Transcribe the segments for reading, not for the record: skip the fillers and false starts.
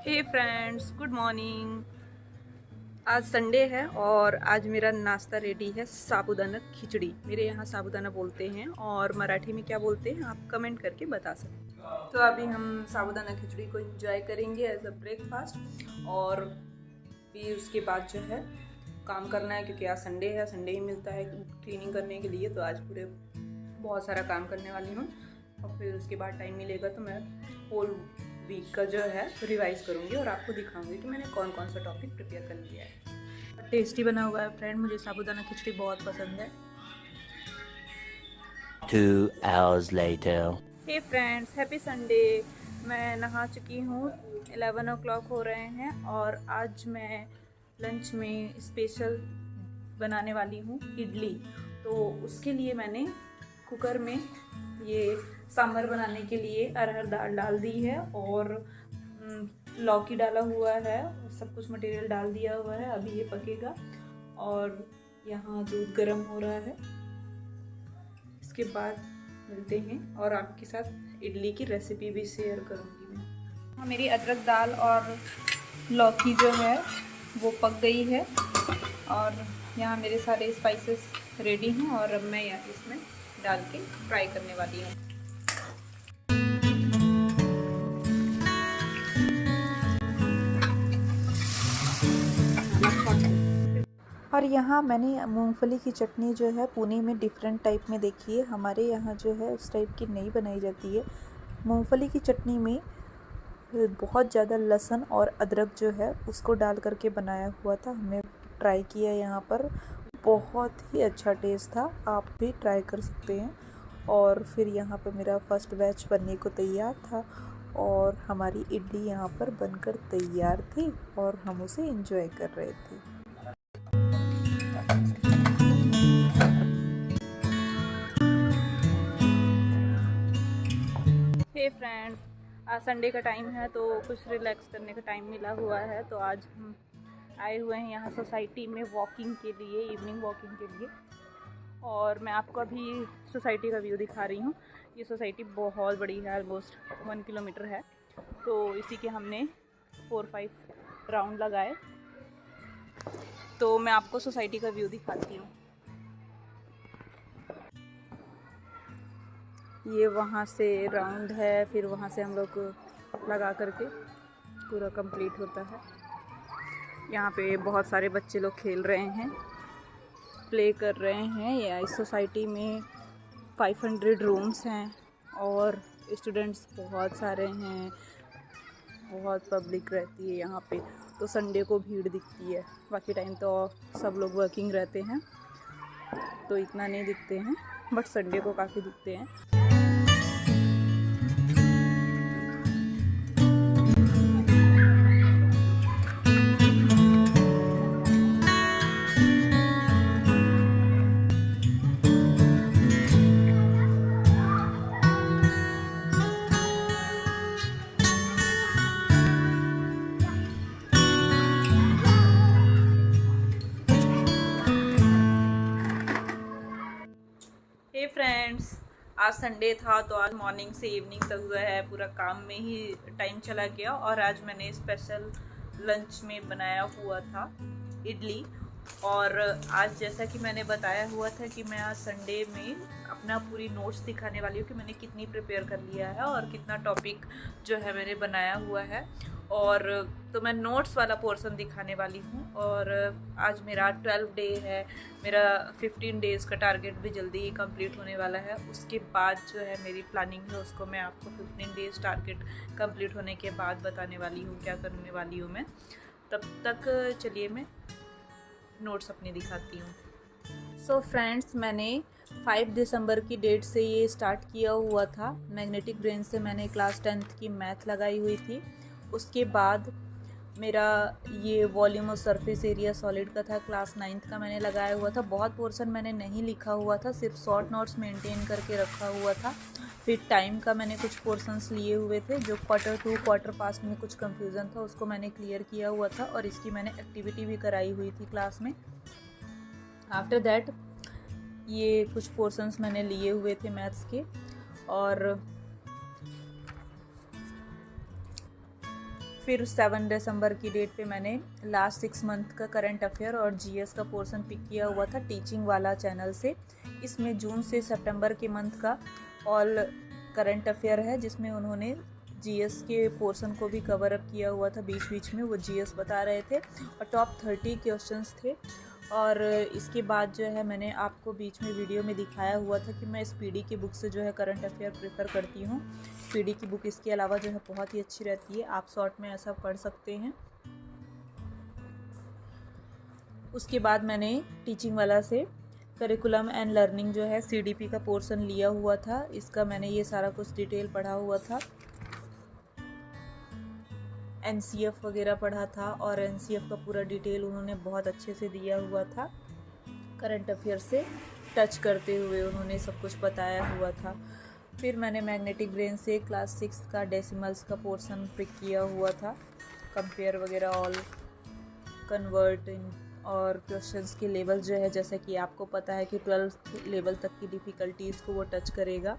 हे friends, good morning. आज Sunday है और आज मेरा नाश्ता रेडी है, साबूदाना खिचड़ी। मेरे यहाँ साबूदाना बोलते हैं और मराठी में क्या बोलते हैं आप कमेंट करके बता सकते हैं। तो अभी हम साबूदाना खिचड़ी को एंजॉय करेंगे एज अ ब्रेकफास्ट। और फिर उसके बाद जो है काम करना है, क्योंकि आज संडे है, संडे ही मिलता है क्लीनिंग करने के लिए। तो आज पूरे बहुत सारा काम करने वाली हूँ और फिर उसके बाद टाइम मिलेगा तो मैं होल वीक का जो है रिवाइज करूँगी और आपको दिखाऊंगी कि मैंने कौन कौन सा टॉपिक प्रिपेयर कर लिया है। टेस्टी बना हुआ है फ्रेंड, मुझे साबूदाना खिचड़ी बहुत पसंद है। 2 hours later. Hey friends, happy Sunday. मैं नहा चुकी हूँ, 11 o'clock हो रहे हैं और आज मैं लंच में स्पेशल बनाने वाली हूँ इडली। तो उसके लिए मैंने कुकर में ये सांभर बनाने के लिए अरहर दाल डाल दी है और लौकी डाला हुआ है, सब कुछ मटेरियल डाल दिया हुआ है। अभी ये पकेगा और यहाँ दूध गर्म हो रहा है। इसके बाद मिलते हैं और आपके साथ इडली की रेसिपी भी शेयर करूँगी मैं। हाँ, मेरी अदरक दाल और लौकी जो है वो पक गई है और यहाँ मेरे सारे स्पाइसेस रेडी हैं और अब मैं यहाँ इसमें डाल के फ्राई करने वाली हूँ। और यहाँ मैंने मूंगफली की चटनी जो है पुणे में डिफरेंट टाइप में देखी है, हमारे यहाँ जो है उस टाइप की नहीं बनाई जाती है। मूंगफली की चटनी में बहुत ज़्यादा लहसुन और अदरक जो है उसको डाल करके बनाया हुआ था, हमने ट्राई किया यहाँ पर, बहुत ही अच्छा टेस्ट था। आप भी ट्राई कर सकते हैं। और फिर यहाँ पर मेरा फर्स्ट बैच बनने को तैयार था और हमारी इडली यहाँ पर बनकर तैयार थी और हम उसे एंजॉय कर रहे थे। हे फ्रेंड्स, आज संडे का टाइम है तो कुछ रिलैक्स करने का टाइम मिला हुआ है। तो आज हम आए हुए हैं यहाँ सोसाइटी में वॉकिंग के लिए, इवनिंग वॉकिंग के लिए। और मैं आपको अभी सोसाइटी का व्यू दिखा रही हूँ। ये सोसाइटी बहुत बड़ी है, ऑलमोस्ट 1 किलोमीटर है। तो इसी के हमने 4-5 राउंड लगाए। तो मैं आपको सोसाइटी का व्यू दिखाती हूँ। ये वहाँ से राउंड है, फिर वहाँ से हम लोग लगा करके पूरा कंप्लीट होता है। यहाँ पे बहुत सारे बच्चे लोग खेल रहे हैं, प्ले कर रहे हैं। या इस सोसाइटी में 500 रूम्स हैं और स्टूडेंट्स बहुत सारे हैं, बहुत पब्लिक रहती है यहाँ पे। तो संडे को भीड़ दिखती है, बाकी टाइम तो सब लोग वर्किंग रहते हैं तो इतना नहीं दिखते हैं, बट संडे को काफ़ी दिखते हैं। हे फ्रेंड्स, आज संडे था तो आज मॉर्निंग से इवनिंग तक जो है पूरा काम में ही टाइम चला गया। और आज मैंने स्पेशल लंच में बनाया हुआ था इडली। और आज जैसा कि मैंने बताया हुआ था कि मैं आज संडे में अपना पूरी नोट्स दिखाने वाली हूँ कि मैंने कितनी प्रिपेयर कर लिया है और कितना टॉपिक जो है मैंने बनाया हुआ है। और तो मैं नोट्स वाला पोर्शन दिखाने वाली हूँ। और आज मेरा 12 डे है, मेरा 15 डेज़ का टारगेट भी जल्दी ही कंप्लीट होने वाला है। उसके बाद जो है मेरी प्लानिंग है उसको मैं आपको 15 डेज़ टारगेट कंप्लीट होने के बाद बताने वाली हूँ क्या करने वाली हूँ मैं। तब तक चलिए मैं नोट्स अपनी दिखाती हूँ। सो फ्रेंड्स, मैंने 5 दिसंबर की डेट से ये स्टार्ट किया हुआ था। मैग्नेटिक ब्रेन से मैंने क्लास 10th की मैथ लगाई हुई थी। उसके बाद मेरा ये वॉल्यूम और सरफेस एरिया सॉलिड का था, क्लास 9th का मैंने लगाया हुआ था। बहुत पोर्शन मैंने नहीं लिखा हुआ था, सिर्फ शॉर्ट नोट्स मेंटेन करके रखा हुआ था। फिर टाइम का मैंने कुछ पोर्शंस लिए हुए थे, जो क्वार्टर 2 क्वार्टर पास्ट में कुछ कंफ्यूजन था उसको मैंने क्लियर किया हुआ था और इसकी मैंने एक्टिविटी भी कराई हुई थी क्लास में। आफ्टर दैट ये कुछ पोर्शंस मैंने लिए हुए थे मैथ्स के। और फिर 7 दिसंबर की डेट पे मैंने लास्ट 6 मंथ का करंट अफेयर और जीएस का पोर्शन पिक किया हुआ था टीचिंग वाला चैनल से। इसमें जून से सितंबर के मंथ का ऑल करंट अफेयर है, जिसमें उन्होंने जीएस के पोर्शन को भी कवर अप किया हुआ था। बीच बीच में वो जीएस बता रहे थे और टॉप 30 क्वेश्चंस थे। और इसके बाद जो है मैंने आपको बीच में वीडियो में दिखाया हुआ था कि मैं इस पीडी की बुक से जो है करंट अफेयर प्रेफर करती हूँ। पीडी की बुक इसके अलावा जो है बहुत ही अच्छी रहती है, आप शॉर्ट में ऐसा पढ़ सकते हैं। उसके बाद मैंने टीचिंग वाला से करिकुलम एंड लर्निंग जो है सीडीपी का पोर्शन लिया हुआ था। इसका मैंने ये सारा कुछ डिटेल पढ़ा हुआ था, एनसीएफ वगैरह पढ़ा था और एनसीएफ का पूरा डिटेल उन्होंने बहुत अच्छे से दिया हुआ था। करंट अफेयर से टच करते हुए उन्होंने सब कुछ बताया हुआ था। फिर मैंने मैग्नेटिक ब्रेन से क्लास 6 का डेसिमल्स का पोर्शन पिक किया हुआ था, कंपेयर वगैरह ऑल कन्वर्ट और क्वेश्चंस के लेवल जो है जैसा कि आपको पता है कि 12 लेवल तक की डिफ़िकल्टीज़ को वो टच करेगा।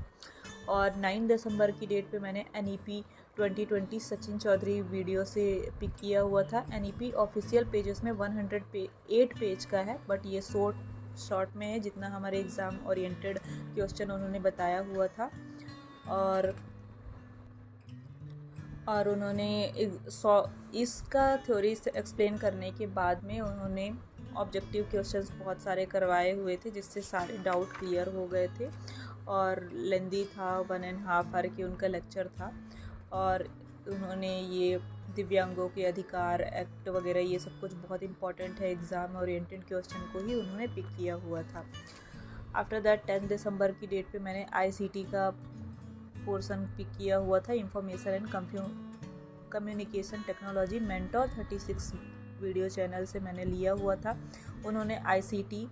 और 9 दिसंबर की डेट पे मैंने NEP 2020 सचिन चौधरी वीडियो से पिक किया हुआ था। NEP ऑफिशियल पेजेस में 108 पेज का है, बट ये शॉर्ट में है जितना हमारे एग्ज़ाम ओरिएंटेड क्वेश्चन उन्होंने बताया हुआ था। और उन्होंने इसका थ्योरी से एक्सप्लेन करने के बाद में उन्होंने ऑब्जेक्टिव क्वेश्चंस बहुत सारे करवाए हुए थे, जिससे सारे डाउट क्लियर हो गए थे। और लेंदी था, 1.5 आवर की उनका लेक्चर था। और उन्होंने ये दिव्यांगों के अधिकार एक्ट वगैरह ये सब कुछ बहुत इंपॉर्टेंट है एग्ज़ाम ओरिएंटेड क्वेश्चन को ही उन्होंने पिक किया हुआ था। आफ्टर दैट 10 दिसंबर की डेट पे मैंने ICT का पोर्शन पिक किया हुआ था, information and communication technology mentor 36 video channel से मैंने लिया हुआ था। उन्होंने ICT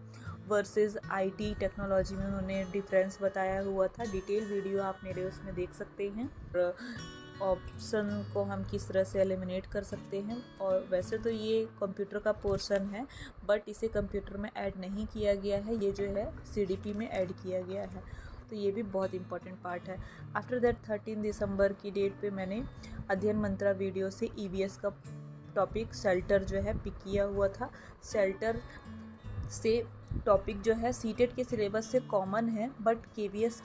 वर्सेस IT टेक्नोलॉजी में उन्होंने डिफरेंस बताया हुआ था। डिटेल वीडियो आप मेरे उसमें देख सकते हैं। ऑप्शन को हम किस तरह से एलिमिनेट कर सकते हैं। और वैसे तो ये कंप्यूटर का पोर्शन है, बट इसे कंप्यूटर में ऐड नहीं किया गया है, ये जो है CDP में ऐड किया गया है, तो ये भी बहुत इंपॉर्टेंट पार्ट है। आफ्टर दैट 13 दिसंबर की डेट पे मैंने अध्ययन मंत्रा वीडियो से EVS का टॉपिक शेल्टर जो है पिक किया हुआ था। शेल्टर से टॉपिक जो है सीटेट के सिलेबस से कॉमन है, बट KVS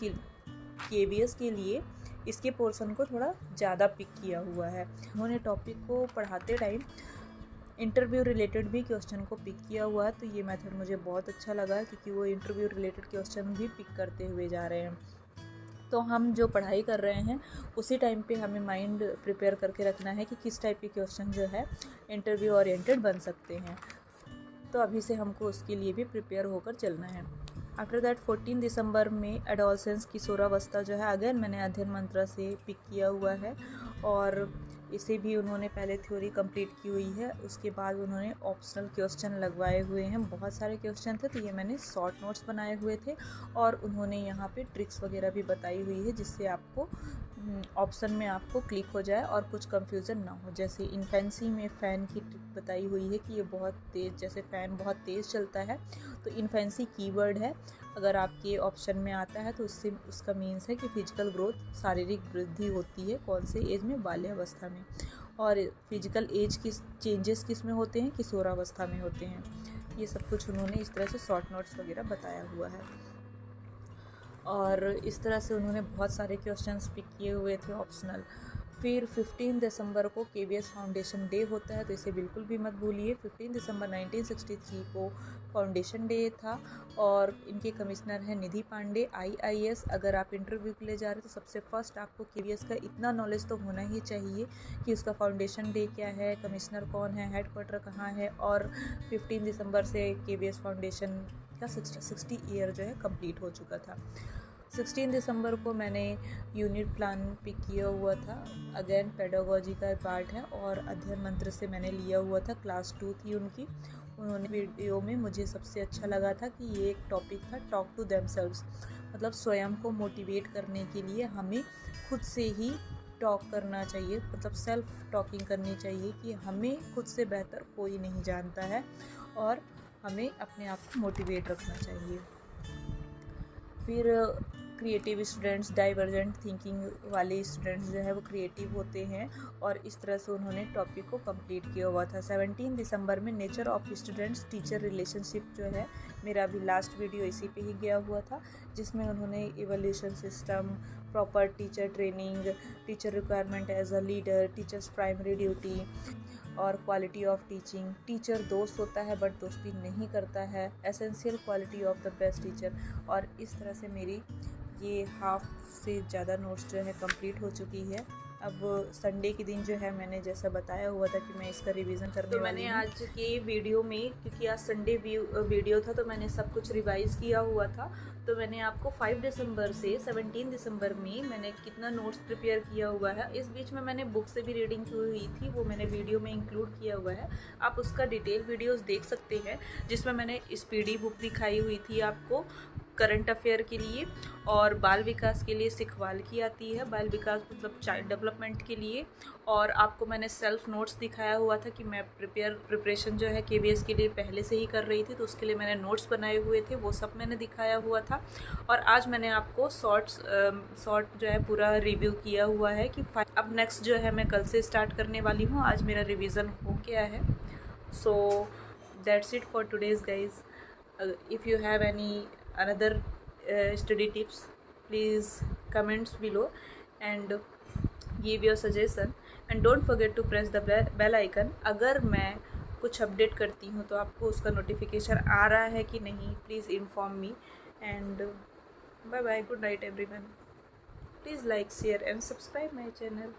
के लिए इसके पोर्शन को थोड़ा ज़्यादा पिक किया हुआ है। उन्होंने टॉपिक को पढ़ाते टाइम इंटरव्यू रिलेटेड भी क्वेश्चन को पिक किया हुआ है, तो ये मेथड मुझे बहुत अच्छा लगा क्योंकि वो इंटरव्यू रिलेटेड क्वेश्चन भी पिक करते हुए जा रहे हैं। तो हम जो पढ़ाई कर रहे हैं उसी टाइम पे हमें माइंड प्रिपेयर करके रखना है कि किस टाइप के क्वेश्चन जो है इंटरव्यू ओरिएंटेड बन सकते हैं, तो अभी से हमको उसके लिए भी प्रिपेयर होकर चलना है। आफ्टर दैट 14 दिसंबर में एडोलसेंस किशोरावस्था जो है अगेन मैंने अध्ययन मंत्रा से पिक किया हुआ है, और इसे भी उन्होंने पहले थ्योरी कंप्लीट की हुई है, उसके बाद उन्होंने ऑप्शनल क्वेश्चन लगवाए हुए हैं। बहुत सारे क्वेश्चन थे, तो ये मैंने शॉर्ट नोट्स बनाए हुए थे, और उन्होंने यहाँ पे ट्रिक्स वगैरह भी बताई हुई है जिससे आपको ऑप्शन में आपको क्लिक हो जाए और कुछ कंफ्यूजन ना हो। जैसे इन्फेंसी में फ़ैन की ट्रिक बताई हुई है कि ये बहुत तेज़, जैसे फ़ैन बहुत तेज़ चलता है तो इन्फेंसी कीवर्ड है, अगर आपके ऑप्शन में आता है तो उससे उसका मीन्स है कि फिजिकल ग्रोथ, शारीरिक वृद्धि होती है कौन से एज में, बाल्यावस्था में, और फिजिकल एज चेंजेस किस में होते हैं, किशोरावस्था में होते हैं। ये सब कुछ उन्होंने इस तरह से शॉर्ट नोट्स वगैरह बताया हुआ है, और इस तरह से उन्होंने बहुत सारे क्वेश्चंस पिक किए हुए थे ऑप्शनल। फिर 15 दिसंबर को KVS फाउंडेशन डे होता है, तो इसे बिल्कुल भी मत भूलिए। 15 दिसंबर 1963 को फाउंडेशन डे था, और इनके कमिश्नर हैं निधि पांडे IIS। अगर आप इंटरव्यू के लिए जा रहे हैं तो सबसे फर्स्ट आपको KVS का इतना नॉलेज तो होना ही चाहिए कि उसका फाउंडेशन डे क्या है, कमिश्नर कौन है, हेडक्वार्टर कहाँ है, और 15 दिसंबर से KVS फाउंडेशन का 60 ईयर जो है कंप्लीट हो चुका था। 16 दिसंबर को मैंने यूनिट प्लान पिक किया हुआ था, अगेन पेडागोजी का पार्ट है, और अध्ययन मंत्र से मैंने लिया हुआ था, क्लास 2 थी उनकी। उन्होंने वीडियो में मुझे सबसे अच्छा लगा था कि ये एक टॉपिक था टॉक टू देमसेल्व्स, मतलब स्वयं को मोटिवेट करने के लिए हमें खुद से ही टॉक करना चाहिए, मतलब सेल्फ टॉकिंग करनी चाहिए कि हमें खुद से बेहतर कोई नहीं जानता है, और हमें अपने आप को मोटिवेट रखना चाहिए। फिर क्रिएटिव स्टूडेंट्स, डाइवर्जेंट थिंकिंग वाले स्टूडेंट्स जो है वो क्रिएटिव होते हैं, और इस तरह से उन्होंने टॉपिक को कंप्लीट किया हुआ था। 17 दिसंबर में nature of students teacher relationship जो है, मेरा अभी लास्ट वीडियो इसी पे ही गया हुआ था, जिसमें उन्होंने evolution system, proper teacher training, teacher requirement as a leader, teachers primary duty और क्वालिटी ऑफ टीचिंग, टीचर दोस्त होता है बट दोस्ती नहीं करता है, essential quality of the best teacher. और इस तरह से मेरी ये हाफ से ज़्यादा नोट्स जो है कंप्लीट हो चुकी है। अब संडे के दिन जो है मैंने जैसा बताया हुआ था कि मैं इसका रिवीजन करने वाली हूँ। आज के वीडियो में, क्योंकि आज संडे वीडियो था, तो मैंने सब कुछ रिवाइज़ किया हुआ था। तो मैंने आपको 5 दिसंबर से 17 दिसंबर में मैंने कितना नोट्स प्रिपेयर किया हुआ है, इस बीच में मैंने बुक से भी रीडिंग की हुई थी, वो मैंने वीडियो में इंक्लूड किया हुआ है। आप उसका डिटेल वीडियोस देख सकते हैं, जिसमें मैंने स्पीडी बुक दिखाई हुई थी आपको करंट अफेयर के लिए, और बाल विकास के लिए सिखवाल की आती है, बाल विकास मतलब चाइल्ड डेवलपमेंट के लिए। और आपको मैंने सेल्फ नोट्स दिखाया हुआ था कि मैं प्रिपरेशन जो है KVS के लिए पहले से ही कर रही थी, तो उसके लिए मैंने नोट्स बनाए हुए थे, वो सब मैंने दिखाया हुआ था। और आज मैंने आपको शॉर्ट जो है पूरा रिव्यू किया हुआ है कि अब नेक्स्ट जो है मैं कल से स्टार्ट करने वाली हूँ। आज मेरा रिविज़न हो गया है। So that's it for today's guys. If you have any another study tips, please comments below and give your suggestion, and don't forget to press the bell icon। अगर मैं कुछ अपडेट करती हूँ तो आपको उसका नोटिफिकेशन आ रहा है कि नहीं, please inform me. And bye bye, good night everyone. Please like, share and subscribe my channel.